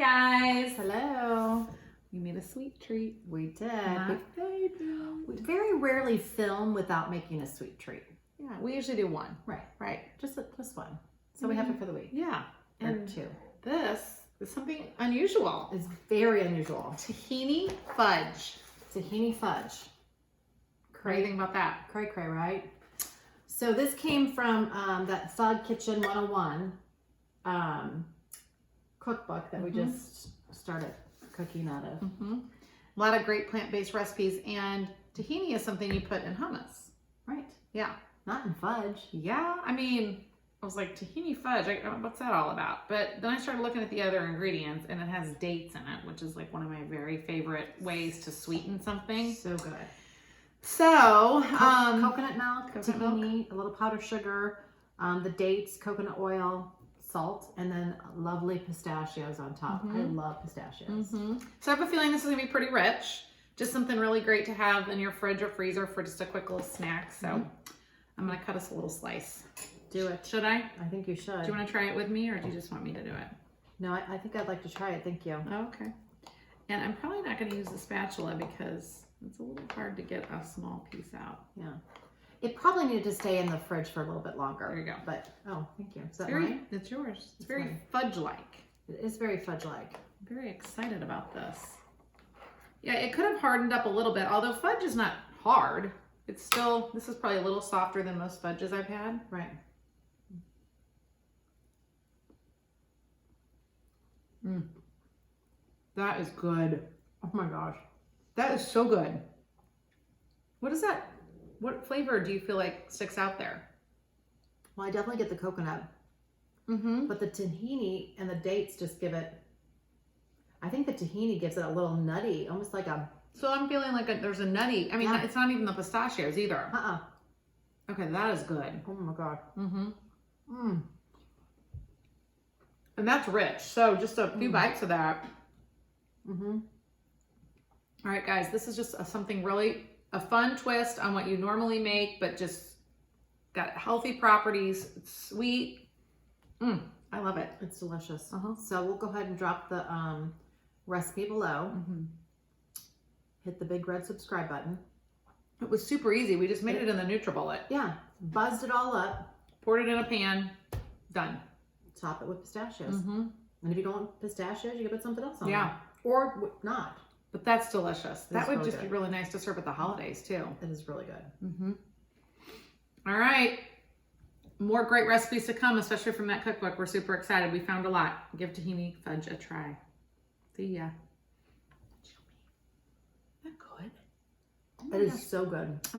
guys. Hello. We made a sweet treat. We did. My favorite. We very rarely film without making a sweet treat. Yeah, we usually do one. Right. Just one. So we have it for the week. Yeah. Or And two. this is something unusual. It's very unusual. Tahini Fudge. Tahini Fudge. What do you think about that? Cray, right? So this came from that Sod Kitchen 101 cookbook that we just started cooking out of. A lot of great plant-based recipes, and tahini is something you put in hummus. Right. Yeah. Not in fudge. Yeah, I mean, I was like, tahini fudge, what's that all about? But then I started looking at the other ingredients, and it has dates in it, which is like one of my very favorite ways to sweeten something. So good. So, coconut milk, tahini, a little powdered sugar, the dates, coconut oil, salt, and then lovely pistachios on top. I love pistachios. So I have a feeling this is gonna be pretty rich. Just something really great to have in your fridge or freezer for just a quick little snack. So I'm gonna cut us a little slice. Do it. Should I? I think you should. Do you want to try it with me, or do you just want me to do it? No, I think I'd like to try it. Thank you. Oh, okay. And I'm probably not going to use the spatula because it's a little hard to get a small piece out. Yeah. It probably needed to stay in the fridge for a little bit longer. There you go. But, oh, thank you. Is that very, mine? it's yours. It's very mine. fudge-like. It is very fudge-like. I'm very excited about this. Yeah, it could have hardened up a little bit, although fudge is not hard. It's still, this is probably a little softer than most fudges I've had. Right. That is good. Oh my gosh. That is so good. What is that? What flavor do you feel like sticks out there? Well, I definitely get the coconut. But the tahini and the dates just give it, I think the tahini gives it a little nutty, almost like a... So I'm feeling like there's a nutty, I mean, it's not even the pistachios either. Okay, that is good. Oh my God. And that's rich. So just a few bites of that. All right, guys, this is just something really, a fun twist on what you normally make, but just got healthy properties. It's sweet. I love it. It's delicious. So we'll go ahead and drop the recipe below. Hit the big red subscribe button. It was super easy. We just made it in the NutriBullet. Yeah, buzzed it all up. Poured it in a pan. Done. Top it with pistachios. And if you don't want pistachios, you can put something else on. Yeah. Or not. But that's delicious. That would really just be good. really nice to serve at the holidays too. It is really good. All right. More great recipes to come, especially from that cookbook. We're super excited. We found a lot. Give tahini fudge a try. See ya. Isn't that good? It is so good.